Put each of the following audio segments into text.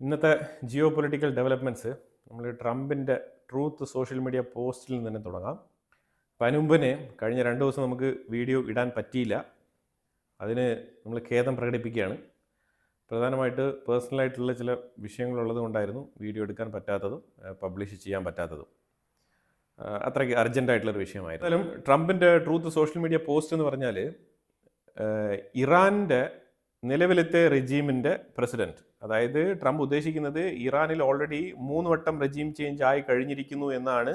ഇന്നത്തെ geo political developments നമ്മൾ ട്രംപിൻ്റെ ട്രൂത്ത് സോഷ്യൽ മീഡിയ പോസ്റ്റിൽ നിന്ന് തന്നെ തുടങ്ങാം. അപ്പം അതിനുമുമ്പേ കഴിഞ്ഞ 2 ദിവസം നമുക്ക് വീഡിയോ ഇടാൻ പറ്റിയില്ല. അതിന് നമ്മൾ ഖേദം പ്രകടിപ്പിക്കുകയാണ്. പ്രധാനമായിട്ട് പേഴ്സണലായിട്ടുള്ള ചില വിഷയങ്ങളുള്ളത് കൊണ്ടായിരുന്നു വീഡിയോ എടുക്കാൻ പറ്റാത്തതും പബ്ലിഷ് ചെയ്യാൻ പറ്റാത്തതും. അത്രയ്ക്ക് അർജൻറ്റായിട്ടുള്ളൊരു വിഷയമായിരുന്നു. എന്നാലും ട്രംപിൻ്റെ ട്രൂത്ത് സോഷ്യൽ മീഡിയ പോസ്റ്റ് എന്ന് പറഞ്ഞാൽ ഇറാൻ്റെ നിലവിലത്തെ റെജീമിൻ്റെ പ്രസിഡന്റ്, അതായത് ട്രംപ് ഉദ്ദേശിക്കുന്നത് ഇറാനിൽ ഓൾറെഡി 3 വട്ടം റെജീം ചേഞ്ച് ആയി കഴിഞ്ഞിരിക്കുന്നു എന്നാണ്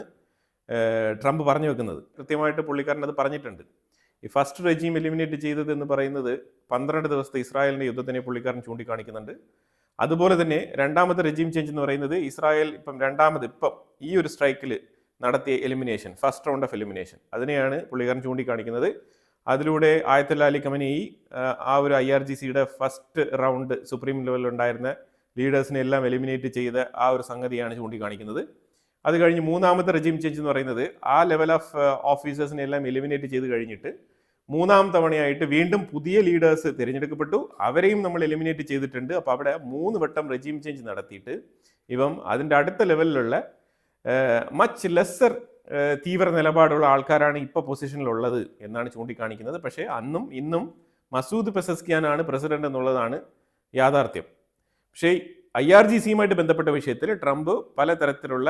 ട്രംപ് പറഞ്ഞു വെക്കുന്നത്. കൃത്യമായിട്ട് പുള്ളിക്കാരൻ അത് പറഞ്ഞിട്ടുണ്ട്. ഈ ഫസ്റ്റ് റെജീം എലിമിനേറ്റ് ചെയ്തത് എന്ന് പറയുന്നത് 12 ദിവസത്തെ ഇസ്രായേലിൻ്റെ യുദ്ധത്തിനെ പുള്ളിക്കാരൻ ചൂണ്ടിക്കാണിക്കുന്നുണ്ട്. അതുപോലെ തന്നെ രണ്ടാമത്തെ റെജീം ചേഞ്ച് എന്ന് പറയുന്നത് ഇസ്രായേൽ ഇപ്പം ഈ ഒരു സ്ട്രൈക്കിൽ നടത്തിയ elimination, first round of elimination, അതിനെയാണ് പുള്ളിക്കാരൻ ചൂണ്ടിക്കാണിക്കുന്നത്. അതിലൂടെ ആയത്തുല്ല അലി ഖമനേയി ആ ഒരു IRGCയുടെ ഫസ്റ്റ് റൗണ്ട് സുപ്രീം ലെവലിലുണ്ടായിരുന്ന ലീഡേഴ്സിനെ എല്ലാം എലിമിനേറ്റ് ചെയ്ത ആ ഒരു സംഗതിയാണ് ചൂണ്ടിക്കാണിക്കുന്നത്. അത് കഴിഞ്ഞ് മൂന്നാമത്തെ റെജീം ചേഞ്ച് എന്ന് പറയുന്നത് ആ ലെവൽ ഓഫ് ഓഫീസേഴ്സിനെ എല്ലാം എലിമിനേറ്റ് ചെയ്ത് കഴിഞ്ഞിട്ട് 3-ാം തവണയായിട്ട് വീണ്ടും പുതിയ ലീഡേഴ്സ് തിരഞ്ഞെടുക്കപ്പെട്ടു, അവരെയും നമ്മൾ എലിമിനേറ്റ് ചെയ്തിട്ടുണ്ട്. അപ്പോൾ അവിടെ 3 വട്ടം റെജീം ചേഞ്ച് നടത്തിയിട്ട് അതിൻ്റെ അടുത്ത ലെവലിലുള്ള മച്ച് ലെസ്സർ തീവ്ര നിലപാടുള്ള ആൾക്കാരാണ് ഇപ്പോൾ പൊസിഷനിലുള്ളത് എന്നാണ് ചൂണ്ടിക്കാണിക്കുന്നത്. പക്ഷേ അന്നും ഇന്നും മസൂദ് പെസസ്കിയാനാണ് പ്രസിഡന്റ് എന്നുള്ളതാണ് യാഥാർത്ഥ്യം. പക്ഷേ IRGCയുമായിട്ട് ബന്ധപ്പെട്ട വിഷയത്തിൽ ട്രംപ് പലതരത്തിലുള്ള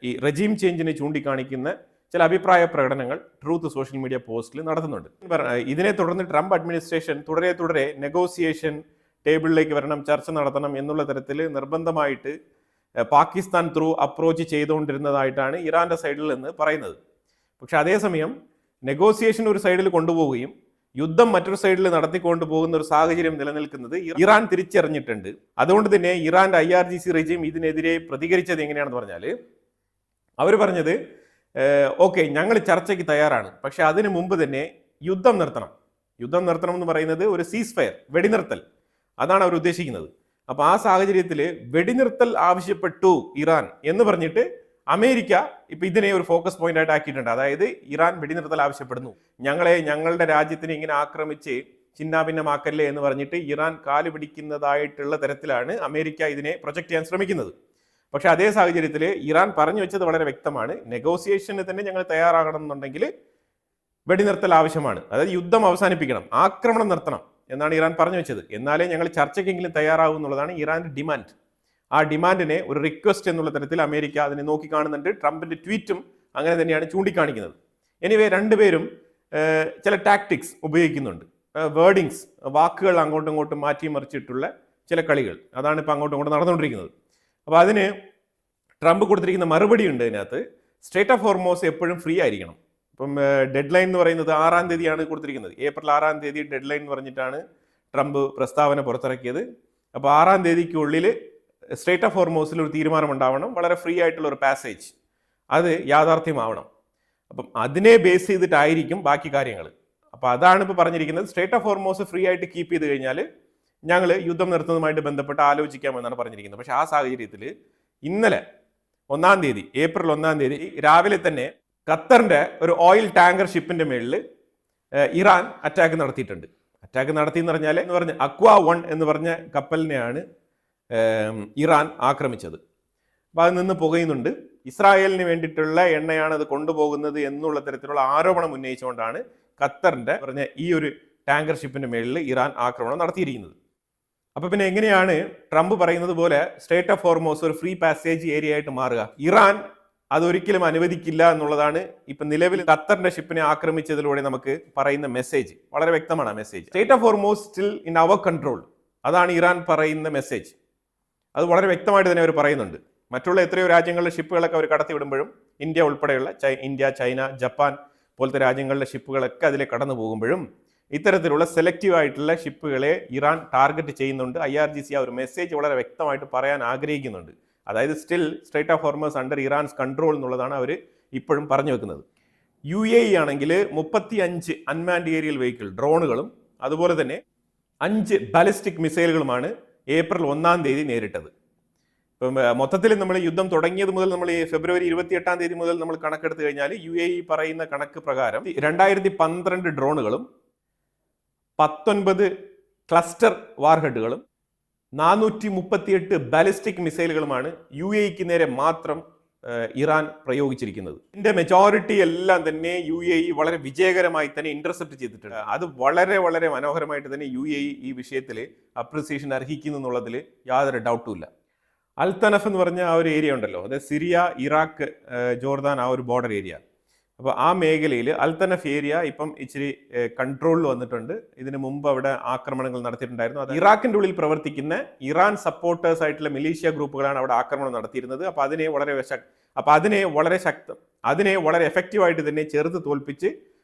ഈ റെജീം ചേഞ്ചിനെ ചൂണ്ടിക്കാണിക്കുന്ന ചില അഭിപ്രായ പ്രകടനങ്ങൾ ട്രൂത്ത് സോഷ്യൽ മീഡിയ പോസ്റ്റിൽ നടത്തുന്നുണ്ട്. ഇതിനെ തുടർന്ന് ട്രംപ് അഡ്മിനിസ്ട്രേഷൻ തുടരെ നെഗോസിയേഷൻ ടേബിളിലേക്ക് വരണം, ചർച്ച നടത്തണം എന്നുള്ള തരത്തിൽ നിർബന്ധമായിട്ട് പാകിസ്ഥാൻ ത്രൂ അപ്രോച്ച് ചെയ്തുകൊണ്ടിരുന്നതായിട്ടാണ് ഇറാന്റെ സൈഡിൽ നിന്ന് പറയുന്നത്. പക്ഷെ അതേസമയം നെഗോസിയേഷൻ ഒരു സൈഡിൽ കൊണ്ടുപോവുകയും യുദ്ധം മറ്റൊരു സൈഡിൽ നടത്തിക്കൊണ്ടു പോകുന്ന ഒരു സാഹചര്യം നിലനിൽക്കുന്നത് ഇറാൻ തിരിച്ചറിഞ്ഞിട്ടുണ്ട്. അതുകൊണ്ട് തന്നെ ഇറാന്റെ IRGC റെജീം ഇതിനെതിരെ പ്രതികരിച്ചത് എങ്ങനെയാണെന്ന് പറഞ്ഞാൽ, അവർ പറഞ്ഞത് ഓക്കെ, ഞങ്ങൾ ചർച്ചയ്ക്ക് തയ്യാറാണ്, പക്ഷെ അതിനു മുമ്പ് തന്നെ യുദ്ധം നിർത്തണം എന്ന് പറയുന്നത് ഒരു സീസ് ഫയർ, വെടിനിർത്തൽ, അതാണ് അവർ ഉദ്ദേശിക്കുന്നത്. അപ്പോൾ ആ സാഹചര്യത്തിൽ വെടിനിർത്തൽ ആവശ്യപ്പെട്ടു ഇറാൻ എന്ന് പറഞ്ഞിട്ട് അമേരിക്ക ഇപ്പം ഇതിനെ ഒരു ഫോക്കസ് പോയിന്റ് ആയിട്ട് ആക്കിയിട്ടുണ്ട്. അതായത് ഇറാൻ വെടിനിർത്തൽ ആവശ്യപ്പെടുന്നു, ഞങ്ങളുടെ രാജ്യത്തിനെ ഇങ്ങനെ ആക്രമിച്ച് ചിന്നാഭിന്നമാക്കല്ലേ എന്ന് പറഞ്ഞിട്ട് ഇറാൻ കാല് പിടിക്കുന്നതായിട്ടുള്ള തരത്തിലാണ് അമേരിക്ക ഇതിനെ പ്രൊജക്ട് ചെയ്യാൻ ശ്രമിക്കുന്നത്. പക്ഷെ അതേ സാഹചര്യത്തിൽ ഇറാൻ പറഞ്ഞു വെച്ചത് വളരെ വ്യക്തമാണ്, നെഗോസിയേഷന് തന്നെ ഞങ്ങൾ തയ്യാറാകണം എന്നുണ്ടെങ്കിൽ വെടിനിർത്തൽ ആവശ്യമാണ്, അതായത് യുദ്ധം അവസാനിപ്പിക്കണം, ആക്രമണം നിർത്തണം എന്നാണ് ഇറാൻ പറഞ്ഞു വെച്ചത്. എന്നാലേ ഞങ്ങൾ ചർച്ചയ്ക്കെങ്കിലും തയ്യാറാവും എന്നുള്ളതാണ് ഇറാന്റെ ഡിമാൻഡ്. ആ ഡിമാൻഡിനെ ഒരു റിക്വസ്റ്റ് എന്നുള്ള തരത്തിൽ അമേരിക്ക അതിനെ നോക്കിക്കാണുന്നുണ്ട്. ട്രംപിന്റെ ട്വീറ്റും അങ്ങനെ തന്നെയാണ് ചൂണ്ടിക്കാണിക്കുന്നത്. എനിവേ രണ്ടുപേരും ചില ടാക്ടിക്സ് ഉപയോഗിക്കുന്നുണ്ട്, വേർഡിങ്സ്, വാക്കുകൾ അങ്ങോട്ടും ഇങ്ങോട്ടും മാറ്റിമറിച്ചിട്ടുള്ള ചില കളികൾ, അതാണ് ഇപ്പം അങ്ങോട്ടും ഇങ്ങോട്ടും നടന്നുകൊണ്ടിരിക്കുന്നത്. അപ്പോൾ അതിന് ട്രംപ് കൊടുത്തിരിക്കുന്ന മറുപടി ഉണ്ട്. ഇതിനകത്ത് സ്ട്രേറ്റ് ഓഫ് ഹോർമോസ് എപ്പോഴും ഫ്രീ ആയിരിക്കണം. ഇപ്പം ഡെഡ് ലൈൻ എന്ന് പറയുന്നത് 6-ാം തീയതിയാണ് കൊടുത്തിരിക്കുന്നത്. ഏപ്രിൽ 6-ാം തീയതി ഡെഡ് ലൈൻ എന്ന് പറഞ്ഞിട്ടാണ് ട്രംപ് പ്രസ്താവന പുറത്തിറക്കിയത്. അപ്പോൾ 6-ാം തീയതിക്കുള്ളിൽ സ്ട്രേറ്റ് ഓഫ് ഹോർമോസിൽ ഒരു തീരുമാനം ഉണ്ടാവണം, വളരെ ഫ്രീ ആയിട്ടുള്ള ഒരു പാസേജ്, അത് യാഥാർത്ഥ്യമാവണം. അപ്പം അതിനെ ബേസ് ചെയ്തിട്ടായിരിക്കും ബാക്കി കാര്യങ്ങൾ. അപ്പോൾ അതാണ് ഇപ്പോൾ പറഞ്ഞിരിക്കുന്നത്. സ്ട്രേറ്റ് ഓഫ് ഹോർമോസ് ഫ്രീ ആയിട്ട് കീപ്പ് ചെയ്ത് കഴിഞ്ഞാൽ ഞങ്ങൾ യുദ്ധം നിർത്തുന്നതുമായിട്ട് ബന്ധപ്പെട്ട് ആലോചിക്കാമെന്നാണ് പറഞ്ഞിരിക്കുന്നത്. പക്ഷേ ആ സാഹചര്യത്തിൽ ഇന്നലെ 1-ാം തീയതി, ഏപ്രിൽ 1-ാം തീയതി രാവിലെ തന്നെ ഖത്തറിന്റെ ഒരു ഓയിൽ ടാങ്കർ ഷിപ്പിന്റെ മേളിൽ ഇറാൻ അറ്റാക്ക് നടത്തിയിട്ടുണ്ട്. അറ്റാക്ക് നടത്തി എന്ന് പറഞ്ഞാൽ അക്വാ 1 എന്ന് പറഞ്ഞ കപ്പലിനെയാണ് ഇറാൻ ആക്രമിച്ചത്. അപ്പോൾ അത് നിന്ന് പുകയുന്നുണ്ട്. ഇസ്രായേലിന് വേണ്ടിയിട്ടുള്ള എണ്ണയാണ് അത് കൊണ്ടുപോകുന്നത് എന്നുള്ള തരത്തിലുള്ള ആരോപണം ഉന്നയിച്ചുകൊണ്ടാണ് ഖത്തറിന്റെ ഈ ഒരു ടാങ്കർ ഷിപ്പിന്റെ മേളിൽ ഇറാൻ ആക്രമണം നടത്തിയിരിക്കുന്നത്. അപ്പൊ പിന്നെ എങ്ങനെയാണ് ട്രംപ് പറയുന്നത് പോലെ സ്ട്രേറ്റ് ഓഫ് ഹോർമോസ് ഒരു ഫ്രീ പാസേജ് ഏരിയ ആയിട്ട് മാറുക? ഇറാൻ അതൊരിക്കലും അനുവദിക്കില്ല എന്നുള്ളതാണ് ഇപ്പൊ നിലവിൽ ഖത്തറിന്റെ ഷിപ്പിനെ ആക്രമിച്ചതിലൂടെ നമുക്ക് പറയുന്ന മെസ്സേജ്. വളരെ വ്യക്തമാണ് ആ message. Strait of Hormuz still in അവർ കൺട്രോൾ, അതാണ് ഇറാൻ പറയുന്ന മെസ്സേജ്. അത് വളരെ വ്യക്തമായിട്ട് തന്നെ അവർ പറയുന്നുണ്ട്. മറ്റുള്ള എത്രയോ രാജ്യങ്ങളിലെ ഷിപ്പുകളൊക്കെ അവർ കടത്തിവിടുമ്പോഴും, ഇന്ത്യ ഉൾപ്പെടെയുള്ള ഇന്ത്യ, ചൈന, ജപ്പാൻ പോലത്തെ രാജ്യങ്ങളിലെ ഷിപ്പുകളൊക്കെ അതിലെ കടന്നു പോകുമ്പോഴും ഇത്തരത്തിലുള്ള സെലക്റ്റീവ് ആയിട്ടുള്ള ഷിപ്പുകളെ ഇറാൻ ടാർഗറ്റ് ചെയ്യുന്നുണ്ട്. IRGC ആ ഒരു മെസ്സേജ് വളരെ വ്യക്തമായിട്ട് പറയാൻ ആഗ്രഹിക്കുന്നുണ്ട്. അതായത് still straight of Hormuz under ഇറാൻസ് control എന്നുള്ളതാണ് അവർ ഇപ്പോഴും പറഞ്ഞു വെക്കുന്നത്. UAE ആണെങ്കിൽ 35 അൺമാൻഡ് ഏരിയൽ വെഹിക്കിൾ ഡ്രോണുകളും അതുപോലെ തന്നെ 5 ബാലിസ്റ്റിക് മിസൈലുകളുമാണ് ഏപ്രിൽ 1-ാം തീയതി നേരിട്ടത്. ഇപ്പം മൊത്തത്തിൽ നമ്മൾ യുദ്ധം തുടങ്ങിയത് മുതൽ നമ്മൾ ഫെബ്രുവരി 28-ാം തീയതി മുതൽ നമ്മൾ കണക്കെടുത്ത് കഴിഞ്ഞാൽ UAE പറയുന്ന കണക്ക് പ്രകാരം 2012 ഡ്രോണുകളും 19 ക്ലസ്റ്റർ വാർഹെഡുകളും 438 ബാലിസ്റ്റിക് മിസൈലുകളുമാണ് UAE നേരെ മാത്രം ഇറാൻ പ്രയോഗിച്ചിരിക്കുന്നത്. ഇതിന്റെ മെജോറിറ്റി എല്ലാം തന്നെ UAE വളരെ വിജയകരമായി തന്നെ ഇന്റർസെപ്റ്റ് ചെയ്തിട്ടുണ്ട്. അത് വളരെ വളരെ മനോഹരമായിട്ട് തന്നെ UAE ഈ വിഷയത്തിൽ അപ്രിസിയേഷൻ അർഹിക്കുന്നു എന്നുള്ളതിൽ യാതൊരു ഡൗട്ടും ഇല്ല. അൽത്തനഫ് എന്ന് പറഞ്ഞ ആ ഒരു ഏരിയ ഉണ്ടല്ലോ, അതായത് സിറിയ, ഇറാഖ്, ജോർദാൻ ആ ഒരു ബോർഡർ ഏരിയ. അപ്പോൾ ആ മേഖലയിൽ അൽത്തനഫ് ഏരിയ ഇപ്പം ഇച്ചിരി കൺട്രോളിൽ വന്നിട്ടുണ്ട്. ഇതിനു മുമ്പ് അവിടെ ആക്രമണങ്ങൾ നടത്തിയിട്ടുണ്ടായിരുന്നു. അത് ഇറാഖിന്റെ ഉള്ളിൽ പ്രവർത്തിക്കുന്ന ഇറാൻ സപ്പോർട്ടേഴ്സ് ആയിട്ടുള്ള മിലീഷ്യ ഗ്രൂപ്പുകളാണ് അവിടെ ആക്രമണം നടത്തിയിരുന്നത്. അപ്പോൾ അതിനെ വളരെ എഫക്റ്റീവായിട്ട് തന്നെ ചെറുത്ത് തോൽപ്പിച്ച്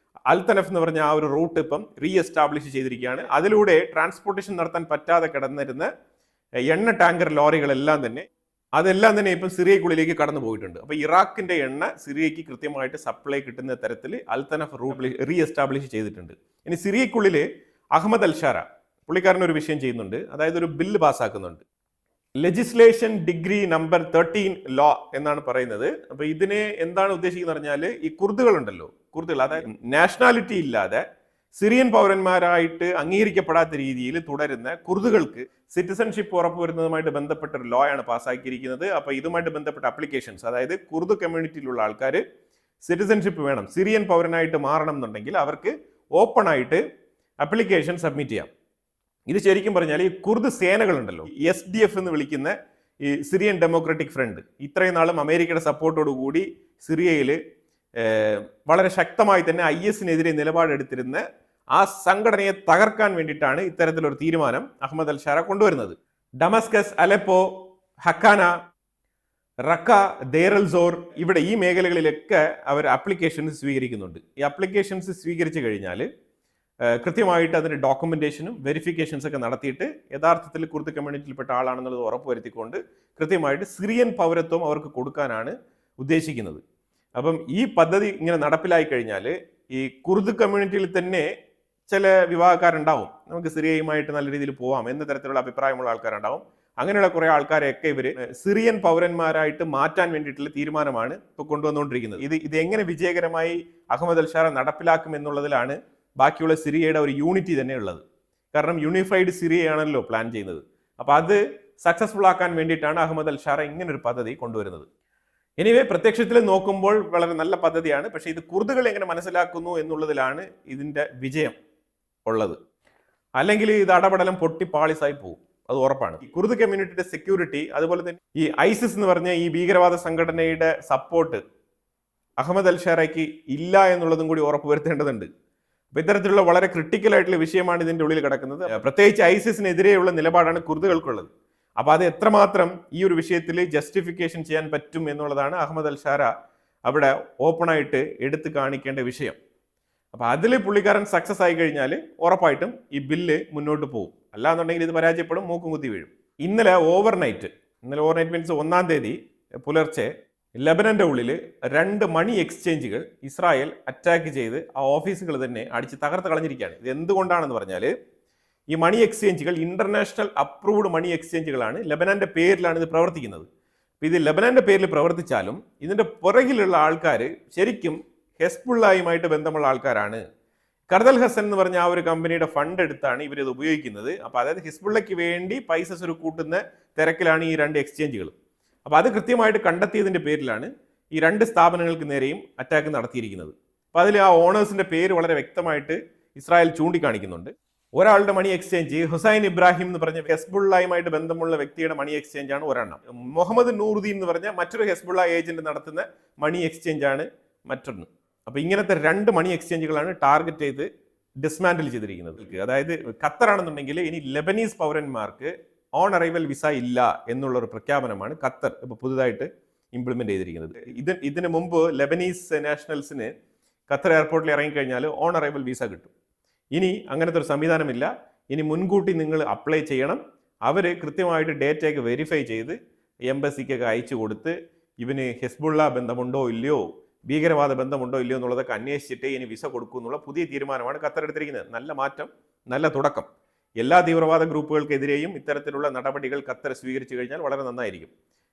അൽത്തനഫ് എന്ന് പറഞ്ഞ ആ ഒരു റൂട്ട് ഇപ്പം റീ എസ്റ്റാബ്ലിഷ് ചെയ്തിരിക്കുകയാണ്. അതിലൂടെ ട്രാൻസ്പോർട്ടേഷൻ നടത്താൻ പറ്റാതെ കിടന്നിരുന്ന എണ്ണ ടാങ്കർ ലോറികളെല്ലാം തന്നെ ഇപ്പം സിറിയക്കുള്ളിലേക്ക് കടന്നു പോയിട്ടുണ്ട്. അപ്പോൾ ഇറാഖിന്റെ എണ്ണ സിറിയയ്ക്ക് കൃത്യമായിട്ട് സപ്ലൈ കിട്ടുന്ന തരത്തിൽ അൽത്തനഫ് റൂട്ട് റീ എസ്റ്റാബ്ലിഷ് ചെയ്തിട്ടുണ്ട്. ഇനി സിറിയക്കുള്ളിൽ അഹമ്മദ് അൽഷാര പുള്ളിക്കാരൻ ഒരു വിഷയം ചെയ്യുന്നുണ്ട്, അതായത് ഒരു ബില്ല് പാസ്സാക്കുന്നുണ്ട്. ലെജിസ്ലേഷൻ ഡിഗ്രി നമ്പർ 13 ലോ എന്നാണ് പറയുന്നത്. അപ്പോൾ ഇതിനെ എന്താണ് ഉദ്ദേശിക്കുന്നത് പറഞ്ഞാൽ, ഈ കുർദുകളുണ്ടല്ലോ, അതായത് നാഷണാലിറ്റി ഇല്ലാതെ സിറിയൻ പൗരന്മാരായിട്ട് അംഗീകരിക്കപ്പെടാത്ത രീതിയിൽ തുടരുന്ന കുർദുകൾക്ക് സിറ്റിസൺഷിപ്പ് ഉറപ്പുവരുന്നതുമായിട്ട് ബന്ധപ്പെട്ട ഒരു ലോ ആണ് പാസ്സാക്കിയിരിക്കുന്നത്. അപ്പോൾ ഇതുമായിട്ട് ബന്ധപ്പെട്ട അപ്ലിക്കേഷൻസ്, അതായത് കുർദ് കമ്മ്യൂണിറ്റിയിലുള്ള ആൾക്കാർ സിറ്റിസൺഷിപ്പ് വേണം, സിറിയൻ പൗരനായിട്ട് മാറണം എന്നുണ്ടെങ്കിൽ അവർക്ക് ഓപ്പൺ ആയിട്ട് അപ്ലിക്കേഷൻ സബ്മിറ്റ് ചെയ്യാം. ഇത് ശരിക്കും പറഞ്ഞാൽ ഈ കുർദ് സേനകളുണ്ടല്ലോ, SDF എന്ന് വിളിക്കുന്ന ഈ സിറിയൻ ഡെമോക്രാറ്റിക് ഫ്രണ്ട്, ഇത്രയും നാളും അമേരിക്കയുടെ സപ്പോർട്ടോടു കൂടി സിറിയയിൽ വളരെ ശക്തമായി തന്നെ IS-നെതിരെ നിലപാടെടുത്തിരുന്ന ആ സംഘടനയെ തകർക്കാൻ വേണ്ടിയിട്ടാണ് ഇത്തരത്തിലൊരു തീരുമാനം അഹമ്മദ് അൽഷാര കൊണ്ടുവരുന്നത്. ഡമസ്കസ്, അലപ്പോ, ഹക്കാന, റക്ക, ദേറൽസോർ, ഇവിടെ ഈ മേഖലകളിലൊക്കെ അവർ അപ്ലിക്കേഷൻസ് സ്വീകരിക്കുന്നുണ്ട്. ഈ അപ്ലിക്കേഷൻസ് സ്വീകരിച്ചു കഴിഞ്ഞാൽ കൃത്യമായിട്ട് അതിൻ്റെ ഡോക്യുമെന്റേഷനും വെരിഫിക്കേഷൻസ് ഒക്കെ നടത്തിയിട്ട് യഥാർത്ഥത്തിൽ കുർദ് കമ്മ്യൂണിറ്റിയിൽപ്പെട്ട ആളാണെന്നുള്ളത് ഉറപ്പുവരുത്തിക്കൊണ്ട് കൃത്യമായിട്ട് സിറിയൻ പൗരത്വം അവർക്ക് കൊടുക്കാനാണ് ഉദ്ദേശിക്കുന്നത്. അപ്പം ഈ പദ്ധതി ഇങ്ങനെ നടപ്പിലായി കഴിഞ്ഞാൽ ഈ കുർദ് കമ്മ്യൂണിറ്റിയിൽ തന്നെ ചില വിഭാഗക്കാരുണ്ടാവും, നമുക്ക് സിറിയയുമായിട്ട് നല്ല രീതിയിൽ പോവാം എന്ന തരത്തിലുള്ള അഭിപ്രായമുള്ള ആൾക്കാരുണ്ടാവും. അങ്ങനെയുള്ള കുറേ ആൾക്കാരെയൊക്കെ ഇവർ സിറിയൻ പൗരന്മാരായിട്ട് മാറ്റാൻ വേണ്ടിയിട്ടുള്ള തീരുമാനമാണ് ഇപ്പോൾ കൊണ്ടുവന്നുകൊണ്ടിരിക്കുന്നത്. ഇത് എങ്ങനെ വിജയകരമായി അഹമ്മദ് അൽഷാര നടപ്പിലാക്കും എന്നുള്ളതിലാണ് ബാക്കിയുള്ള സിറിയയുടെ ഒരു യൂണിറ്റി തന്നെ ഉള്ളത്. കാരണം യൂണിഫൈഡ് സിറിയയാണല്ലോ പ്ലാൻ ചെയ്യുന്നത്. അപ്പോൾ അത് സക്സസ്ഫുൾ ആക്കാൻ വേണ്ടിയിട്ടാണ് അഹമ്മദ് അൽഷാര ഇങ്ങനൊരു പദ്ധതി കൊണ്ടുവരുന്നത്. എനിവേ, പ്രത്യക്ഷത്തിൽ നോക്കുമ്പോൾ വളരെ നല്ല പദ്ധതിയാണ്. പക്ഷേ ഇത് കുർദുകൾ എങ്ങനെ മനസ്സിലാക്കുന്നു എന്നുള്ളതിലാണ് ഇതിൻ്റെ വിജയം ഉള്ളത്. അല്ലെങ്കിൽ ഇത് അടപടലം പൊട്ടി പാളിസായി പോകും, അത് ഉറപ്പാണ്. ഈ കുർദ് കമ്മ്യൂണിറ്റിയുടെ സെക്യൂരിറ്റി, അതുപോലെ തന്നെ ഈ ISIS എന്ന് പറഞ്ഞ ഈ ഭീകരവാദ സംഘടനയുടെ സപ്പോർട്ട് അഹമ്മദ് അൽഷാരയ്ക്ക് ഇല്ല എന്നുള്ളതും കൂടി ഉറപ്പുവരുത്തേണ്ടതുണ്ട്. അപ്പോൾ ഇത്തരത്തിലുള്ള വളരെ ക്രിട്ടിക്കൽ ആയിട്ടുള്ള വിഷയമാണ് ഇതിൻ്റെ ഉള്ളിൽ കിടക്കുന്നത്. പ്രത്യേകിച്ച് ISIS-നെതിരെയുള്ള നിലപാടാണ് കുർദുകൾക്കുള്ളത്. അപ്പോൾ അത് എത്രമാത്രം ഈ ഒരു വിഷയത്തിൽ ജസ്റ്റിഫിക്കേഷൻ ചെയ്യാൻ പറ്റും എന്നുള്ളതാണ് അഹമ്മദ് അൽഷാര അവിടെ ഓപ്പണായിട്ട് എടുത്തു കാണിക്കേണ്ട വിഷയം. അപ്പോൾ അതിൽ പുള്ളിക്കാരൻ സക്സസ് ആയി കഴിഞ്ഞാൽ ഉറപ്പായിട്ടും ഈ ബില്ല് മുന്നോട്ട് പോകും. അല്ലാന്നുണ്ടെങ്കിൽ ഇത് പരാജയപ്പെടും, മൂക്കും കുത്തി വീഴും. ഇന്നലെ ഓവർനൈറ്റ് മീൻസ് 1-ാം തീയതി പുലർച്ചെ ലെബനന്റെ ഉള്ളിൽ 2 മണി എക്സ്ചേഞ്ചുകൾ ഇസ്രായേൽ അറ്റാക്ക് ചെയ്ത് ആ ഓഫീസുകൾ തന്നെ അടിച്ച് തകർത്ത് കളഞ്ഞിരിക്കുകയാണ്. ഇത് എന്തുകൊണ്ടാണെന്ന് പറഞ്ഞാൽ, ഈ മണി എക്സ്ചേഞ്ചുകൾ ഇന്റർനാഷണൽ അപ്രൂവ്ഡ് മണി എക്സ്ചേഞ്ചുകളാണ്. ലെബനന്റെ പേരിലാണ് ഇത് പ്രവർത്തിക്കുന്നത്. ഇത് ലെബനന്റെ പേരിൽ പ്രവർത്തിച്ചാലും ഇതിന്റെ പുറകിലുള്ള ആൾക്കാർ ശരിക്കും ഹെസ്ബുള്ളയുമായിട്ട് ബന്ധമുള്ള ആൾക്കാരാണ്. കർദൽ ഹസൻ എന്ന് പറഞ്ഞ ആ ഒരു കമ്പനിയുടെ ഫണ്ട് എടുത്താണ് ഇവരിത് ഉപയോഗിക്കുന്നത്. അപ്പോൾ അതായത് ഹിസ്ബുള്ളയ്ക്ക് വേണ്ടി പൈസ കൂട്ടുന്ന തിരക്കിലാണ് ഈ 2 എക്സ്ചേഞ്ചുകൾ. അപ്പോൾ അത് കൃത്യമായിട്ട് കണ്ടെത്തിയതിൻ്റെ പേരിലാണ് ഈ 2 സ്ഥാപനങ്ങൾക്ക് നേരെയും അറ്റാക്ക് നടത്തിയിരിക്കുന്നത്. അപ്പോൾ അതിൽ ആ ഓണേഴ്സിന്റെ പേര് വളരെ വ്യക്തമായിട്ട് ഇസ്രായേൽ ചൂണ്ടിക്കാണിക്കുന്നുണ്ട്. ഒരാളുടെ മണി എക്സ്ചേഞ്ച് ഹുസൈൻ ഇബ്രാഹിം എന്ന് പറഞ്ഞ ഹെസ്ബുള്ളയുമായിട്ട് ബന്ധമുള്ള വ്യക്തിയുടെ മണി എക്സ്ചേഞ്ച് ആണ് ഒരെണ്ണം. മുഹമ്മദ് നൂറുദ്ദീൻ എന്ന് പറഞ്ഞ മറ്റൊരു ഹെസ്ബുള്ള ഏജന്റ് നടത്തുന്ന മണി എക്സ്ചേഞ്ച് ആണ് മറ്റൊന്ന്. അപ്പോൾ ഇങ്ങനത്തെ 2 മണി എക്സ്ചേഞ്ചുകളാണ് ടാർഗറ്റ് ചെയ്ത് ഡിസ്മാൻഡിൽ ചെയ്തിരിക്കുന്നത്. അതായത് ഖത്തറാണെന്നുണ്ടെങ്കിൽ ഇനി ലെബനീസ് പൗരന്മാർക്ക് ഓൺ അറൈവൽ വിസ ഇല്ല എന്നുള്ളൊരു പ്രഖ്യാപനമാണ് ഖത്തർ ഇപ്പോൾ പുതുതായിട്ട് ഇംപ്ലിമെന്റ് ചെയ്തിരിക്കുന്നത്. ഇതിന് മുമ്പ് ലെബനീസ് നാഷണൽസിന് ഖത്തർ എയർപോർട്ടിൽ ഇറങ്ങിക്കഴിഞ്ഞാൽ ഓൺ അറൈവൽ വിസ കിട്ടും. ഇനി അങ്ങനത്തെ ഒരു സംവിധാനമില്ല. ഇനി മുൻകൂട്ടി നിങ്ങൾ അപ്ലൈ ചെയ്യണം. അവർ കൃത്യമായിട്ട് ഡേറ്റയൊക്കെ വെരിഫൈ ചെയ്ത് എംബസിക്കൊക്കെ അയച്ചു കൊടുത്ത് ഇവന് ഹെസ്ബുള്ള ബന്ധമുണ്ടോ ഇല്ലയോ, ഭീകരവാദ ബന്ധമുണ്ടോ ഇല്ലയോ എന്നുള്ളതൊക്കെ അന്വേഷിച്ചിട്ട് ഇനി വിസ കൊടുക്കൂ എന്നുള്ള പുതിയ തീരുമാനമാണ് ഖത്തർ എടുത്തിരിക്കുന്നത്. നല്ല മാറ്റം, നല്ല തുടക്കം. എല്ലാ തീവ്രവാദ ഗ്രൂപ്പുകൾക്കെതിരെയും ഇത്തരത്തിലുള്ള നടപടികൾ ഖത്തർ സ്വീകരിച്ചു കഴിഞ്ഞാൽ വളരെ നന്നായിരിക്കും.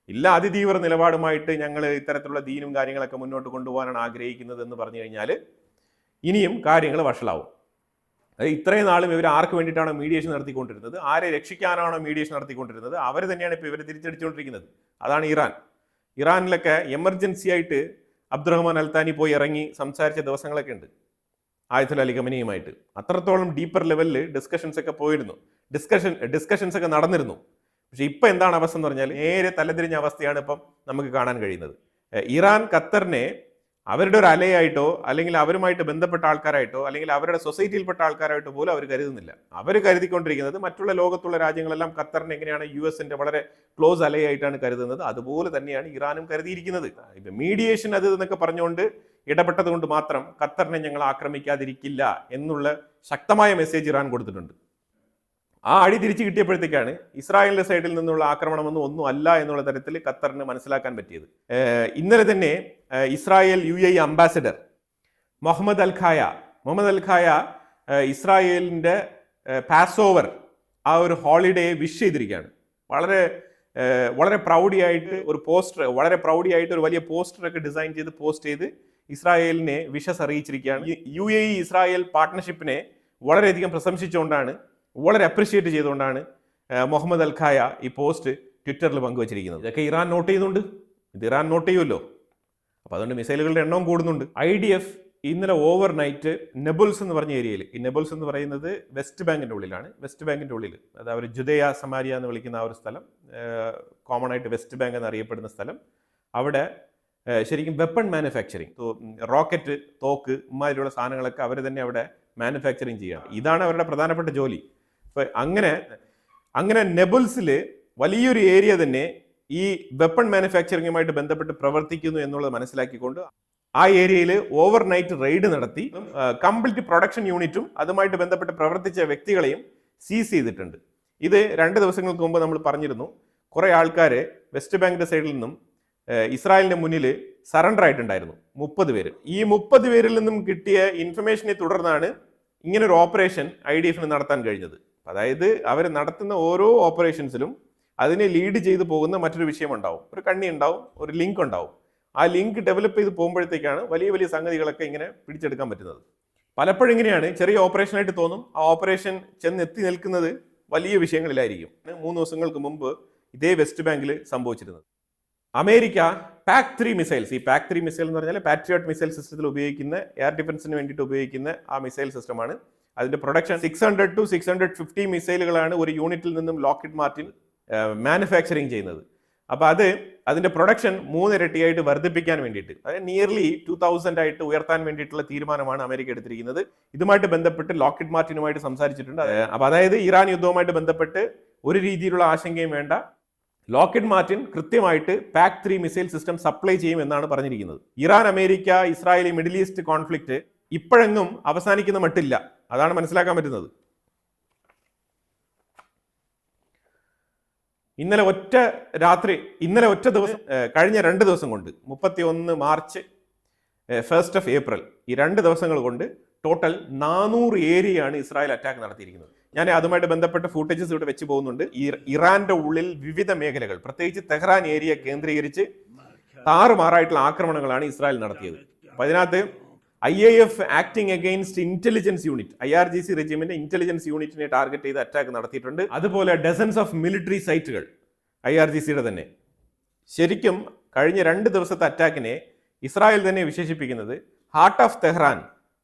ഇല്ല അതിതീവ്ര നിലപാടുമായിട്ട് ഞങ്ങൾ ഇത്തരത്തിലുള്ള ദീനും കാര്യങ്ങളൊക്കെ മുന്നോട്ട് കൊണ്ടുപോകാനാണ് ആഗ്രഹിക്കുന്നത് എന്ന് പറഞ്ഞു കഴിഞ്ഞാൽ ഇനിയും കാര്യങ്ങൾ വഷളാവും. അത് ഇത്രയും നാളും ഇവർ ആർക്ക് വേണ്ടിയിട്ടാണോ മീഡിയേഷൻ നടത്തിക്കൊണ്ടിരുന്നത്, ആരെ രക്ഷിക്കാനാണോ മീഡിയേഷൻ നടത്തിക്കൊണ്ടിരുന്നത്, അവർ തന്നെയാണ് ഇപ്പോൾ ഇവർ തിരിച്ചടിച്ചുകൊണ്ടിരിക്കുന്നത്. അതാണ് ഇറാൻ. ഇറാനിലൊക്കെ എമർജൻസി ആയിട്ട് അബ്ദുറഹ്മാൻ അൽത്താനി പോയി ഇറങ്ങി സംസാരിച്ച ദിവസങ്ങളൊക്കെ ഉണ്ട് ആയത്തുൽ അലി ഖമനിയുമായിട്ട്. അത്രത്തോളം ഡീപ്പർ ലെവലിൽ ഡിസ്കഷൻസ് ഒക്കെ പോയിരുന്നു, ഡിസ്കഷൻസ് ഒക്കെ നടന്നിരുന്നു. പക്ഷെ ഇപ്പം എന്താണ് അവസ്ഥ എന്ന് പറഞ്ഞാൽ നേരെ തലതിരിഞ്ഞ അവസ്ഥയാണ് ഇപ്പം നമുക്ക് കാണാൻ കഴിയുന്നത്. ഇറാൻ ഖത്തറിനെ അവരുടെ ഒരു അലയായിട്ടോ അല്ലെങ്കിൽ അവരുമായിട്ട് ബന്ധപ്പെട്ട ആൾക്കാരായിട്ടോ അല്ലെങ്കിൽ അവരുടെ സൊസൈറ്റിയിൽപ്പെട്ട ആൾക്കാരായിട്ടോ പോലും അവർ കരുതുന്നില്ല. അവർ കരുതിക്കൊണ്ടിരിക്കുന്നത് മറ്റുള്ള ലോകത്തുള്ള രാജ്യങ്ങളെല്ലാം ഖത്തറിനെ എങ്ങനെയാണ് US വളരെ ക്ലോസ് അലയായിട്ടാണ് കരുതുന്നത്, അതുപോലെ തന്നെയാണ് ഇറാനും കരുതിയിരിക്കുന്നത്. ഇപ്പം മീഡിയേഷൻ അത് എന്നൊക്കെ പറഞ്ഞുകൊണ്ട് ഇടപെട്ടത് കൊണ്ട് മാത്രം ഖത്തറിനെ ഞങ്ങൾ ആക്രമിക്കാതിരിക്കില്ല എന്നുള്ള ശക്തമായ മെസ്സേജ് ഇറാൻ കൊടുത്തിട്ടുണ്ട്. ആ അടി തിരിച്ചു കിട്ടിയപ്പോഴത്തേക്കാണ് ഇസ്രായേലിന്റെ സൈഡിൽ നിന്നുള്ള ആക്രമണമൊന്നും ഒന്നും അല്ല എന്നുള്ള തരത്തിൽ ഖത്തറിന് മനസ്സിലാക്കാൻ പറ്റിയത്. ഇന്നലെ തന്നെ ഇസ്രായേൽ UAE അംബാസിഡർ മുഹമ്മദ് അൽ ഖായ ഇസ്രായേലിന്റെ പാസ് ഓവർ ആ ഒരു ഹോളിഡേ വിഷ് ചെയ്തിരിക്കുകയാണ്. വളരെ പ്രൗഡിയായിട്ട് ഒരു പോസ്റ്റർ, ഒരു വലിയ പോസ്റ്ററൊക്കെ ഡിസൈൻ ചെയ്ത് പോസ്റ്റ് ചെയ്ത് ഇസ്രായേലിനെ വിഷസ് അറിയിച്ചിരിക്കുകയാണ്. UAE ഇസ്രായേൽ പാർട്ട്ണർഷിപ്പിനെ വളരെയധികം പ്രശംസിച്ചുകൊണ്ടാണ്, വളരെ അപ്രിഷിയേറ്റ് ചെയ്തുകൊണ്ടാണ് മുഹമ്മദ് അൽ ഖായ ഈ പോസ്റ്റ് ട്വിറ്ററിൽ പങ്കുവച്ചിരിക്കുന്നത്. ഇതൊക്കെ ഇറാൻ നോട്ട് ചെയ്യുന്നുണ്ട്, ഇത് ഇറാൻ നോട്ട് ചെയ്യുമല്ലോ. അപ്പോൾ അതുകൊണ്ട് മിസൈലുകളുടെ എണ്ണവും കൂടുന്നുണ്ട്. IDF ഇന്നലെ ഓവർ നൈറ്റ് നെബുൾസ് എന്ന് പറഞ്ഞ ഏരിയയിൽ, ഈ നെബുൾസ് എന്ന് പറയുന്നത് വെസ്റ്റ് ബാങ്കിൻ്റെ ഉള്ളിലാണ്. വെസ്റ്റ് ബാങ്കിൻ്റെ ഉള്ളിൽ, അത് അവർ ജുദയ സമാരിയ എന്ന് വിളിക്കുന്ന ആ ഒരു സ്ഥലം, കോമൺ ആയിട്ട് വെസ്റ്റ് ബാങ്ക് എന്നറിയപ്പെടുന്ന സ്ഥലം, അവിടെ ശരിക്കും വെപ്പൺ മാനുഫാക്ചറിങ്, റോക്കറ്റ്, തോക്ക്, ഇമാതിരിയുള്ള സാധനങ്ങളൊക്കെ അവർ തന്നെ അവിടെ മാനുഫാക്ചറിങ് ചെയ്യുകയാണ്. ഇതാണ് അവരുടെ പ്രധാനപ്പെട്ട ജോലി. അപ്പോൾ അങ്ങനെ നെബുൾസിൽ വലിയൊരു ഏരിയ തന്നെ ഈ വെപ്പൺ മാനുഫാക്ചറിങ്ങുമായിട്ട് ബന്ധപ്പെട്ട് പ്രവർത്തിക്കുന്നു എന്നുള്ളത് മനസ്സിലാക്കിക്കൊണ്ട് ആ ഏരിയയിൽ ഓവർ നൈറ്റ് റെയ്ഡ് നടത്തി കംപ്ലീറ്റ് പ്രൊഡക്ഷൻ യൂണിറ്റും അതുമായിട്ട് ബന്ധപ്പെട്ട് പ്രവർത്തിച്ച വ്യക്തികളെയും സീസ് ചെയ്തിട്ടുണ്ട്. ഇത് 2 ദിവസങ്ങൾക്ക് മുമ്പ് നമ്മൾ പറഞ്ഞിരുന്നു. കുറേ ആൾക്കാർ വെസ്റ്റ് ബാങ്കിന്റെ സൈഡിൽ നിന്നും ഇസ്രായേലിന്റെ മുന്നിൽ സറണ്ടർ ആയിട്ടുണ്ടായിരുന്നു, 30 പേര്. ഈ 30 പേരിൽ നിന്നും കിട്ടിയ ഇൻഫർമേഷനെ തുടർന്നാണ് ഇങ്ങനൊരു ഓപ്പറേഷൻ IDFന് നടത്താൻ കഴിഞ്ഞത്. അതായത് അവർ നടത്തുന്ന ഓരോ ഓപ്പറേഷൻസിലും അതിനെ ലീഡ് ചെയ്ത് പോകുന്ന മറ്റൊരു വിഷയം ഉണ്ടാവും, ഒരു കണ്ണി ഉണ്ടാവും, ഒരു ലിങ്ക് ഉണ്ടാവും. ആ ലിങ്ക് ഡെവലപ്പ് ചെയ്ത് പോകുമ്പോഴത്തേക്കാണ് വലിയ വലിയ സംഗതികളൊക്കെ ഇങ്ങനെ പിടിച്ചെടുക്കാൻ പറ്റുന്നത്. പലപ്പോഴും ഇങ്ങനെയാണ്, ചെറിയ ഓപ്പറേഷനായിട്ട് തോന്നും, ആ ഓപ്പറേഷൻ ചെന്നെത്തി നിൽക്കുന്നത് വലിയ വിഷയങ്ങളിലായിരിക്കും. 3 ദിവസങ്ങൾക്ക് മുമ്പ് ഇതേ വെസ്റ്റ് ബാങ്കിൽ സംഭവിച്ചിരുന്നത്. അമേരിക്ക PAC-3 മിസൈൽസ്, ഈ PAC-3 മിസൈൽ എന്ന് പറഞ്ഞാൽ പാട്രിയോട്ട് മിസൈൽ സിസ്റ്റത്തിൽ ഉപയോഗിക്കുന്ന, എയർ ഡിഫൻസിന് വേണ്ടിയിട്ട് ഉപയോഗിക്കുന്ന ആ മിസൈൽ സിസ്റ്റമാണ്. അതിന്റെ പ്രൊഡക്ഷൻ 600 to 650 മിസൈലുകളാണ് ഒരു യൂണിറ്റിൽ നിന്നും ലോക്ക്ഹീഡ് മാർട്ടിൻ മാനുഫാക്ചറിങ് ചെയ്യുന്നത്. അപ്പോൾ അതിന്റെ പ്രൊഡക്ഷൻ 3 ഇരട്ടിയായിട്ട് വർദ്ധിപ്പിക്കാൻ വേണ്ടിയിട്ട്, അതായത് നിയർലി 2000 ആയിട്ട് ഉയർത്താൻ വേണ്ടിയിട്ടുള്ള തീരുമാനമാണ് അമേരിക്ക എടുത്തിരിക്കുന്നത്. ഇതുമായിട്ട് ബന്ധപ്പെട്ട് ലോക്ക്ഹീഡ് മാർട്ടിനുമായിട്ട് സംസാരിച്ചിട്ടുണ്ട്. അപ്പോൾ അതായത് ഇറാൻ യുദ്ധവുമായിട്ട് ബന്ധപ്പെട്ട് ഒരു രീതിയിലുള്ള ആശങ്കയും വേണ്ട, ലോക്ക്ഹീഡ് മാർട്ടിൻ കൃത്യമായിട്ട് PAC-3 മിസൈൽ സിസ്റ്റം സപ്ലൈ ചെയ്യും എന്നാണ് പറഞ്ഞിരിക്കുന്നത്. Iran, America, Israel, middle east conflict ഇപ്പോഴെങ്ങും അവസാനിക്കുന്ന മട്ടില്ല, അതാണ് മനസ്സിലാക്കാൻ പറ്റുന്നത്. ഇന്നലെ ഒറ്റ ദിവസം, കഴിഞ്ഞ 2 ദിവസം കൊണ്ട് 31 മാർച്ച് 1 ഏപ്രിൽ, ഈ 2 ദിവസങ്ങൾ കൊണ്ട് ടോട്ടൽ 400 ഏരിയയാണ് ഇസ്രായേൽ അറ്റാക്ക് നടത്തിയിരിക്കുന്നത്. ഞാൻ അതുമായിട്ട് ബന്ധപ്പെട്ട ഫൂട്ടേജസ് ഇവിടെ വെച്ച് പോകുന്നുണ്ട്. ഇറാന്റെ ഉള്ളിൽ വിവിധ മേഖലകൾ, പ്രത്യേകിച്ച് തെഹ്റാൻ ഏരിയ കേന്ദ്രീകരിച്ച് താറുമാറായിട്ടുള്ള ആക്രമണങ്ങളാണ് ഇസ്രായേൽ നടത്തിയത്. അപ്പോൾ അതിനകത്ത് IAF acting against intelligence unit, IRGC റെജിമിന്റെ ഇന്റലിജൻസ് യൂണിറ്റിനെ ടാർഗറ്റ് ചെയ്ത് അറ്റാക്ക് നടത്തിയിട്ടുണ്ട്. അതുപോലെ ഡസൻസ് ഓഫ് മിലിറ്ററി സൈറ്റുകൾ IRGCയുടെ തന്നെ. ശരിക്കും കഴിഞ്ഞ 2 ദിവസത്തെ അറ്റാക്കിനെ ഇസ്രായേൽ തന്നെ വിശേഷിപ്പിക്കുന്നത് ഹാർട്ട് ഓഫ് തെഹ്റാൻ,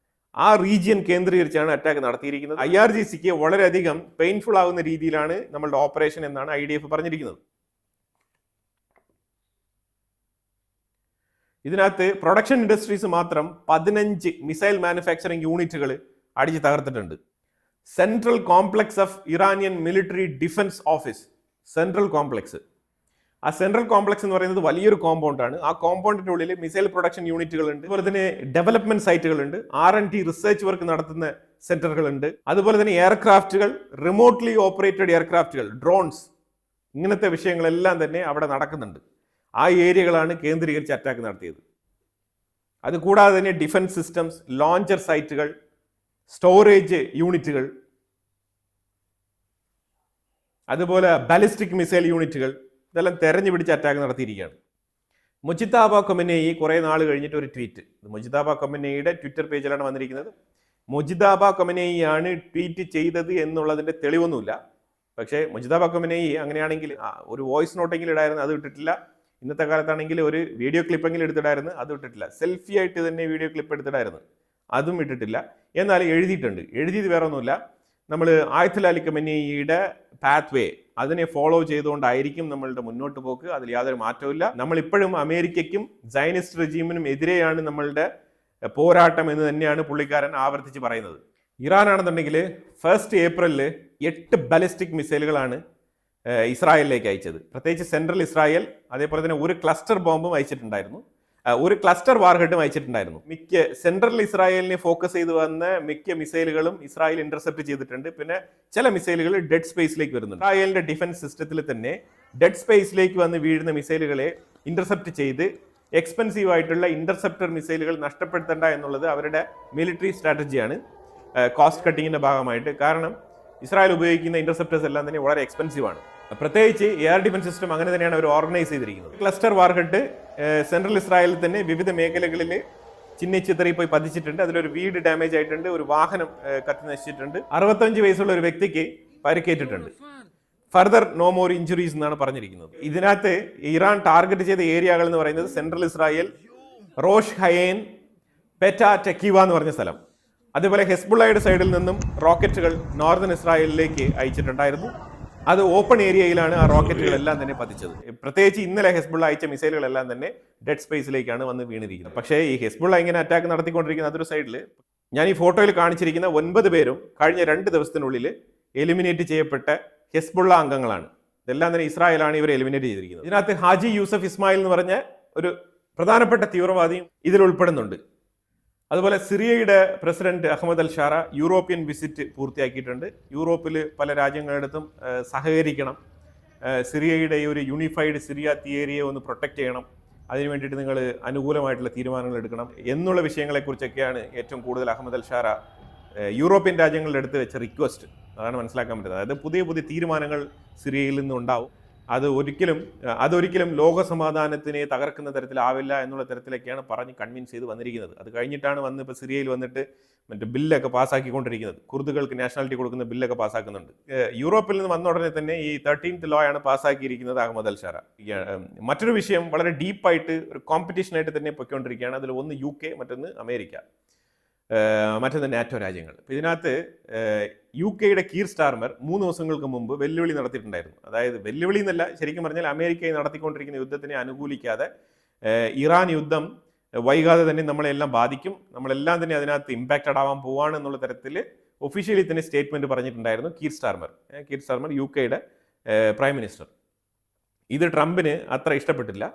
ആ റീജിയൻ കേന്ദ്രീകരിച്ചാണ് അറ്റാക്ക് നടത്തിയിരിക്കുന്നത്. IRGCക്ക് വളരെയധികം പെയിൻഫുൾ ആകുന്ന രീതിയിലാണ് നമ്മളുടെ ഓപ്പറേഷൻ എന്നാണ് IDF പറഞ്ഞിരിക്കുന്നത്. ഇതിനകത്ത് പ്രൊഡക്ഷൻ ഇൻഡസ്ട്രീസ് മാത്രം 15 മിസൈൽ മാനുഫാക്ചറിംഗ് യൂണിറ്റുകൾ അടിച്ച് തകർത്തിട്ടുണ്ട്. Central complex of Iranian military defence office, central complex, ആ സെൻട്രൽ കോംപ്ലക്സ് എന്ന് പറയുന്നത് വലിയൊരു കോമ്പൗണ്ടാണ്. ആ കോമ്പൗണ്ടിന്റെ ഉള്ളിൽ മിസൈൽ പ്രൊഡക്ഷൻ യൂണിറ്റുകളുണ്ട്, അതുപോലെ തന്നെ ഡെവലപ്മെന്റ് സൈറ്റുകളുണ്ട്, R&D റിസർച്ച് വർക്ക് നടത്തുന്ന സെന്ററുകളുണ്ട്, അതുപോലെ തന്നെ എയർക്രാഫ്റ്റുകൾ, റിമോട്ട്ലി ഓപ്പറേറ്റഡ് എയർക്രാഫ്റ്റുകൾ, ഡ്രോൺസ്, ഇങ്ങനത്തെ വിഷയങ്ങളെല്ലാം തന്നെ അവിടെ നടക്കുന്നുണ്ട്. ആ ഏരിയകളാണ് കേന്ദ്രീകരിച്ച് അറ്റാക്ക് നടത്തിയത്. അതുകൂടാതെ തന്നെ ഡിഫൻസ് സിസ്റ്റംസ്, ലോഞ്ചർ സൈറ്റുകൾ, സ്റ്റോറേജ് യൂണിറ്റുകൾ, അതുപോലെ ബാലിസ്റ്റിക് മിസൈൽ യൂണിറ്റുകൾ, ഇതെല്ലാം തെരഞ്ഞു പിടിച്ച് അറ്റാക്ക് നടത്തിയിരിക്കുകയാണ്. മുജിത്താബ ഖൊമനേയി കുറേ നാൾ കഴിഞ്ഞിട്ട് ഒരു ട്വീറ്റ്, മുജിത്താബ ഖൊമനേയിയുടെ ട്വിറ്റർ പേജിലാണ് വന്നിരിക്കുന്നത്. മൊജിദാബ കൊമനേയിയാണ് ട്വീറ്റ് ചെയ്തത് എന്നുള്ളതിന്റെ തെളിവൊന്നുമില്ല. പക്ഷേ മൊജിദാബ കൊമനേയി അങ്ങനെയാണെങ്കിൽ ഒരു വോയിസ് നോട്ടെങ്കിലും ഇടായിരുന്നു, അത് ഇട്ടിട്ടില്ല. ഇന്നത്തെ കാലത്താണെങ്കിൽ ഒരു വീഡിയോ ക്ലിപ്പെങ്കിലും എടുത്തിടായിരുന്നു, അത് ഇട്ടിട്ടില്ല. സെൽഫി ആയിട്ട് തന്നെ വീഡിയോ ക്ലിപ്പ് എടുത്തിടായിരുന്നു, അതും ഇട്ടിട്ടില്ല. എന്നാൽ എഴുതിയിട്ടുണ്ട്. എഴുതിയത് വേറെ ഒന്നുമില്ല, നമ്മൾ ആയത്തുൽ അലി ഖമനേയിയുടെ പാത്ത് വേ അതിനെ ഫോളോ ചെയ്തുകൊണ്ടായിരിക്കും നമ്മളുടെ മുന്നോട്ട് പോക്ക്. അതിൽ യാതൊരു മാറ്റവും. നമ്മൾ ഇപ്പോഴും അമേരിക്കയ്ക്കും സയനിസ്റ്റ് റെജീമിനും എതിരെയാണ് നമ്മളുടെ പോരാട്ടം എന്ന് തന്നെയാണ് പുള്ളിക്കാരൻ ആവർത്തിച്ച് പറയുന്നത്. ഇറാൻ ആണെന്നുണ്ടെങ്കിൽ 1 ഏപ്രിലിൽ 8 ബാലിസ്റ്റിക് മിസൈലുകളാണ് ഇസ്രായേലിലേക്ക് അയച്ചത്. പ്രത്യേകിച്ച് സെൻട്രൽ ഇസ്രായേൽ, അതേപോലെ തന്നെ ഒരു ക്ലസ്റ്റർ ബോംബും അയച്ചിട്ടുണ്ടായിരുന്നു, ഒരു ക്ലസ്റ്റർ വാർഹെഡും അയച്ചിട്ടുണ്ടായിരുന്നു. മിക്ക സെൻട്രൽ ഇസ്രായേലിനെ ഫോക്കസ് ചെയ്ത് വന്ന മിക്ക മിസൈലുകളും ഇസ്രായേൽ ഇന്റർസെപ്റ്റ് ചെയ്തിട്ടുണ്ട്. പിന്നെ ചില മിസൈലുകൾ ഡെഡ് സ്പേസിലേക്ക് വരുന്നുണ്ട്. ഇസ്രായേലിന്റെ ഡിഫൻസ് സിസ്റ്റത്തിൽ തന്നെ ഡെഡ് സ്പേസിലേക്ക് വന്ന് വീഴുന്ന മിസൈലുകളെ ഇന്റർസെപ്റ്റ് ചെയ്ത് എക്സ്പെൻസീവ് ആയിട്ടുള്ള ഇന്റർസെപ്റ്റർ മിസൈലുകൾ നഷ്ടപ്പെടുത്തേണ്ട എന്നുള്ളത് അവരുടെ മിലിറ്ററി സ്ട്രാറ്റജിയാണ്, കോസ്റ്റ് കട്ടിങ്ങിന്റെ ഭാഗമായിട്ട്. കാരണം ഇസ്രായേൽ ഉപയോഗിക്കുന്ന ഇന്റർസെപ്റ്റേഴ്സ് എല്ലാം തന്നെ വളരെ എക്സ്പെൻസീവ് ആണ്. പ്രത്യേകിച്ച് എയർ ഡിഫൻസ് സിസ്റ്റം അങ്ങനെ തന്നെയാണ് അവർ ഓർഗനൈസ് ചെയ്തിരിക്കുന്നത്. ക്ലസ്റ്റർ വാർഹെഡ് സെൻട്രൽ ഇസ്രായേലിൽ തന്നെ വിവിധ മേഖലകളിൽ ചിന്നിച്ചിത്തറി പോയി പതിച്ചിട്ടുണ്ട്. അതിലൊരു വീട് ഡാമേജ് ആയിട്ടുണ്ട്, ഒരു വാഹനം കത്തി നശിച്ചിട്ടുണ്ട്, 65 വയസ്സുള്ള ഒരു വ്യക്തിക്ക് പരിക്കേറ്റിട്ടുണ്ട്. ഫർദർ നോ മോർ ഇഞ്ചുറീസ് എന്നാണ് പറഞ്ഞിരിക്കുന്നത്. ഇതിനകത്ത് ഇറാൻ ടാർഗറ്റ് ചെയ്ത ഏരിയകൾ എന്ന് പറയുന്നത് സെൻട്രൽ ഇസ്രായേൽ, റോഷ് ഹയേൻ, പെറ്റ ടെക്കീവ എന്ന് പറഞ്ഞ സ്ഥലം. അതുപോലെ ഹെസ്ബുള്ളയുടെ സൈഡിൽ നിന്നും റോക്കറ്റുകൾ നോർത്തേൺ ഇസ്രായേലിലേക്ക് അയച്ചിട്ടുണ്ടായിരുന്നു. അത് ഓപ്പൺ ഏരിയയിലാണ് ആ റോക്കറ്റുകളെല്ലാം തന്നെ പതിച്ചത്. പ്രത്യേകിച്ച് ഇന്നലെ ഹെസ്ബുള്ള അയച്ച മിസൈലുകളെല്ലാം തന്നെ ഡെഡ് സ്പേസിലേക്കാണ് വന്ന് വീണിരിക്കുന്നത്. പക്ഷേ ഈ ഹെസ്ബുള്ള ഇങ്ങനെ അറ്റാക്ക് നടത്തിക്കൊണ്ടിരിക്കുന്ന അതൊരു സൈഡിൽ, ഞാൻ ഈ ഫോട്ടോയിൽ കാണിച്ചിരിക്കുന്ന 9 പേരും കഴിഞ്ഞ 2 ദിവസത്തിനുള്ളിൽ എലിമിനേറ്റ് ചെയ്യപ്പെട്ട ഹെസ്ബുള്ള അംഗങ്ങളാണ്. ഇതെല്ലാം തന്നെ ഇസ്രായേലാണ് ഇവരെ എലിമിനേറ്റ് ചെയ്തിരിക്കുന്നത്. ഇതിനകത്ത് ഹാജി യൂസഫ് ഇസ്മായിൽ എന്ന് പറഞ്ഞ ഒരു പ്രധാനപ്പെട്ട തീവ്രവാദിയും ഇതിൽ ഉൾപ്പെടുന്നുണ്ട്. അതുപോലെ സിറിയയുടെ പ്രസിഡന്റ് അഹമ്മദ് അൽ ഷാറ യൂറോപ്യൻ വിസിറ്റ് പൂർത്തിയാക്കിയിട്ടുണ്ട്. യൂറോപ്പിൽ പല രാജ്യങ്ങളിടത്തും സഹകരിക്കണം, സിറിയയുടെ ഈ ഒരു യൂണിഫൈഡ് സിറിയ തിയറിയെ ഒന്ന് പ്രൊട്ടക്റ്റ് ചെയ്യണം, അതിനു വേണ്ടിയിട്ട് നിങ്ങൾ അനുകൂലമായിട്ടുള്ള തീരുമാനങ്ങൾ എടുക്കണം എന്നുള്ള വിഷയങ്ങളെക്കുറിച്ചൊക്കെയാണ് ഏറ്റവും കൂടുതൽ അഹമ്മദ് അൽ ഷാറ യൂറോപ്യൻ രാജ്യങ്ങളുടെ അടുത്ത് വെച്ച റിക്വസ്റ്റ്. അതാണ് മനസ്സിലാക്കാൻ പറ്റുന്നത്. അതായത് പുതിയ പുതിയ തീരുമാനങ്ങൾ സിറിയയിൽ നിന്നുണ്ടാവും, അതൊരിക്കലും ലോക സമാധാനത്തിനെ തകർക്കുന്ന തരത്തിലാവില്ല എന്നുള്ള തരത്തിലൊക്കെയാണ് പറഞ്ഞ് കൺവിൻസ് ചെയ്ത് വന്നിരിക്കുന്നത്. അത് കഴിഞ്ഞിട്ടാണ് വന്ന് ഇപ്പോൾ സിറിയയിൽ വന്നിട്ട് മറ്റേ ബില്ലൊക്കെ പാസ്സാക്കിക്കൊണ്ടിരിക്കുന്നത്. കുർദുകൾക്ക് നാഷണാലിറ്റി കൊടുക്കുന്ന ബില്ലൊക്കെ പാസ്സാക്കുന്നുണ്ട്. യൂറോപ്പിൽ നിന്ന് വന്ന ഉടനെ തന്നെ ഈ 13th ലോ ആണ് പാസ്സാക്കിയിരിക്കുന്നത് അഹമ്മദ് അൽ ഷാറ. മറ്റൊരു വിഷയം വളരെ ഡീപ്പായിട്ട് ഒരു കോമ്പറ്റീഷനായിട്ട് തന്നെ പൊയ്ക്കൊണ്ടിരിക്കുകയാണ്. അതിൽ ഒന്ന് UK, മറ്റൊന്ന് അമേരിക്ക, മറ്റൊന്ന് നാറ്റോ രാജ്യങ്ങൾ. അപ്പോൾ ഇതിനകത്ത് UK കീർ സ്റ്റാർമർ 3 ദിവസങ്ങൾക്ക് മുമ്പ് വെല്ലുവിളി നടത്തിയിട്ടുണ്ടായിരുന്നു. അതായത് വെല്ലുവിളി എന്നല്ല, ശരിക്കും പറഞ്ഞാൽ അമേരിക്കയിൽ നടത്തിക്കൊണ്ടിരിക്കുന്ന യുദ്ധത്തിനെ അനുകൂലിക്കാതെ ഇറാൻ യുദ്ധം വൈകാതെ തന്നെ നമ്മളെല്ലാം ബാധിക്കും, നമ്മളെല്ലാം തന്നെ അതിനകത്ത് ഇമ്പാക്റ്റഡ് ആവാൻ പോവാണ് എന്നുള്ള തരത്തിൽ ഒഫീഷ്യലി തന്നെ സ്റ്റേറ്റ്മെന്റ് പറഞ്ഞിട്ടുണ്ടായിരുന്നു കീർ സ്റ്റാർമർ, UK പ്രൈം മിനിസ്റ്റർ. ഇത് ട്രംപിന് അത്ര ഇഷ്ടപ്പെട്ടില്ല.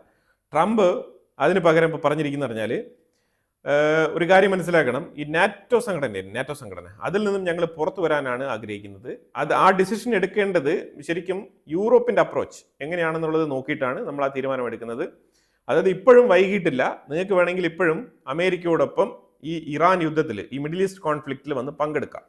ട്രംപ് അതിന് പകരം ഇപ്പോൾ പറഞ്ഞിരിക്കുന്ന പറഞ്ഞാൽ ഒരു കാര്യം മനസ്സിലാക്കണം, ഈ നാറ്റോ സംഘടന അതിൽ നിന്നും ഞങ്ങൾ പുറത്തു വരാനാണ് ആഗ്രഹിക്കുന്നത്. ആ ഡിസിഷൻ എടുക്കേണ്ടത് ശരിക്കും യൂറോപ്പിന്റെ അപ്രോച്ച് എങ്ങനെയാണെന്നുള്ളത് നോക്കിയിട്ടാണ് നമ്മൾ ആ തീരുമാനം എടുക്കുന്നത്. അതായത് ഇപ്പോഴും വൈകിട്ടില്ല, നിങ്ങൾക്ക് വേണമെങ്കിൽ ഇപ്പോഴും അമേരിക്കയോടൊപ്പം ഈ ഇറാൻ യുദ്ധത്തിൽ, ഈ മിഡിൽ ഈസ്റ്റ് കോൺഫ്ലിക്റ്റിൽ വന്ന് പങ്കെടുക്കാം.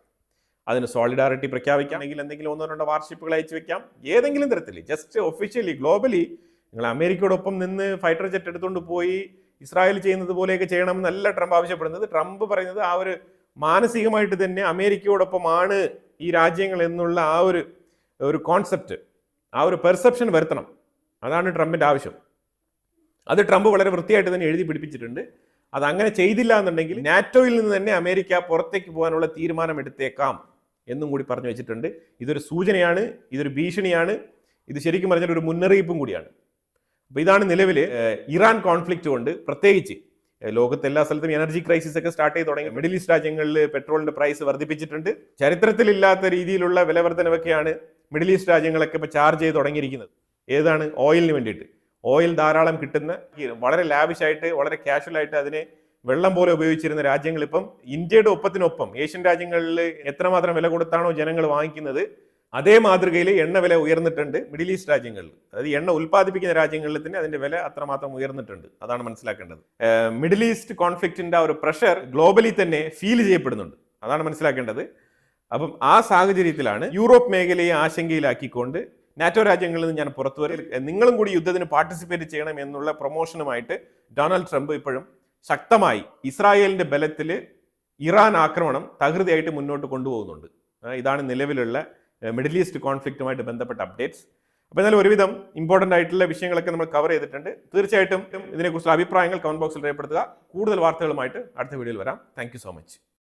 അതിന് സോളിഡാരിറ്റി പ്രഖ്യാപിക്കാം, അല്ലെങ്കിൽ എന്തെങ്കിലും 1-2 വാർഷിപ്പുകൾ അയച്ചു വെക്കാം. ഏതെങ്കിലും തരത്തിൽ ജസ്റ്റ് ഒഫീഷ്യലി ഗ്ലോബലി നിങ്ങൾ അമേരിക്കയോടൊപ്പം നിന്ന് ഫൈറ്റർ ജെറ്റ് എടുത്തുകൊണ്ട് പോയി ഇസ്രായേൽ ചെയ്യുന്നത് പോലെയൊക്കെ ചെയ്യണമെന്നല്ല ട്രംപ് ആവശ്യപ്പെടുന്നത്. ട്രംപ് പറയുന്നത് ആ ഒരു മാനസികമായിട്ട് തന്നെ അമേരിക്കയോടൊപ്പമാണ് ഈ രാജ്യങ്ങൾ എന്നുള്ള ആ ഒരു കോൺസെപ്റ്റ്, ആ ഒരു പെർസെപ്ഷൻ വരുത്തണം. അതാണ് ട്രംപിന്റെ ആവശ്യം. അത് ട്രംപ് വളരെ വൃത്തിയായിട്ട് തന്നെ എഴുതി പിടിപ്പിച്ചിട്ടുണ്ട്. അത് അങ്ങനെ ചെയ്തില്ല എന്നുണ്ടെങ്കിൽ നാറ്റോയിൽ നിന്ന് തന്നെ അമേരിക്ക പുറത്തേക്ക് പോകാനുള്ള തീരുമാനം എടുത്തേക്കാം എന്നും കൂടി പറഞ്ഞു വെച്ചിട്ടുണ്ട്. ഇതൊരു സൂചനയാണ്, ഇതൊരു ഭീഷണിയാണ്, ഇത് ശരിക്കും പറഞ്ഞാൽ ഒരു മുന്നറിയിപ്പും കൂടിയാണ്. അപ്പോൾ ഇതാണ് നിലവിൽ ഇറാൻ കോൺഫ്ലിക്റ്റ് കൊണ്ട്, പ്രത്യേകിച്ച് ലോകത്ത് എല്ലാ സ്ഥലത്തും എനർജി ക്രൈസിസ് ഒക്കെ സ്റ്റാർട്ട് ചെയ്ത് തുടങ്ങി. മിഡിൽ ഈസ്റ്റ് രാജ്യങ്ങളിൽ പെട്രോളിന്റെ പ്രൈസ് വർദ്ധിപ്പിച്ചിട്ടുണ്ട്. ചരിത്രത്തിലില്ലാത്ത രീതിയിലുള്ള വിലവർദ്ധനവൊക്കെയാണ് മിഡിൽ ഈസ്റ്റ് രാജ്യങ്ങളൊക്കെ ഇപ്പോൾ ചാർജ് ചെയ്ത് തുടങ്ങിയിരിക്കുന്നത്. ഏതാണ്? ഓയിലിന് വേണ്ടിയിട്ട്. ഓയിൽ ധാരാളം കിട്ടുന്ന, വളരെ ലാവിഷായിട്ട്, വളരെ കാഷ്വലായിട്ട് അതിനെ വെള്ളം പോലെ ഉപയോഗിച്ചിരുന്ന രാജ്യങ്ങൾ ഇപ്പം ഇന്ത്യയുടെ ഒപ്പത്തിനൊപ്പം ഏഷ്യൻ രാജ്യങ്ങളിൽ എത്രമാത്രം വില കൊടുത്താണോ ജനങ്ങൾ വാങ്ങിക്കുന്നത്, അതേ മാതൃകയിൽ എണ്ണ വില ഉയർന്നിട്ടുണ്ട് മിഡിൽ ഈസ്റ്റ് രാജ്യങ്ങളിൽ. അതായത് എണ്ണ ഉൽപ്പാദിപ്പിക്കുന്ന രാജ്യങ്ങളിൽ തന്നെ അതിന്റെ വില അത്രമാത്രം ഉയർന്നിട്ടുണ്ട്. അതാണ് മനസ്സിലാക്കേണ്ടത്. മിഡിൽ ഈസ്റ്റ് കോൺഫ്ലിക്റ്റിന്റെ ആ ഒരു പ്രഷർ ഗ്ലോബലി തന്നെ ഫീൽ ചെയ്യപ്പെടുന്നുണ്ട്. അതാണ് മനസ്സിലാക്കേണ്ടത്. അപ്പം ആ സാഹചര്യത്തിലാണ് യൂറോപ്പ് മേഖലയെ ആശങ്കയിലാക്കിക്കൊണ്ട് നാറ്റോ രാജ്യങ്ങളിൽ നിന്ന് ഞാൻ പുറത്തു വരും, നിങ്ങളും കൂടി യുദ്ധത്തിന് പാർട്ടിസിപ്പേറ്റ് ചെയ്യണം എന്നുള്ള പ്രൊമോഷനുമായിട്ട് ഡൊണാൾഡ് ട്രംപ് ഇപ്പോഴും ശക്തമായി ഇസ്രായേലിന്റെ ബലത്തിൽ ഇറാൻ ആക്രമണം തകൃതിയായിട്ട് മുന്നോട്ട് കൊണ്ടുപോകുന്നുണ്ട്. ഇതാണ് നിലവിലുള്ള മിഡിൽ ഈസ്റ്റ് കോൺഫ്ലിക്റ്റുമായിട്ട് ബന്ധപ്പെട്ട അപ്ഡേറ്റ്സ്. അപ്പോൾ എന്നാലും ഒരുവിധം ഇമ്പോർട്ടൻ്റ് ആയിട്ടുള്ള വിഷയങ്ങളൊക്കെ നമ്മൾ കവർ ചെയ്തിട്ടുണ്ട്. തീർച്ചയായിട്ടും ഇതിനെക്കുറിച്ചുള്ള അഭിപ്രായങ്ങൾ കമന്റ് ബോക്സിൽ രേഖപ്പെടുത്തുക. കൂടുതൽ വാർത്തകളുമായിട്ട് അടുത്ത വീഡിയോയിൽ വരാം. Thank you so much.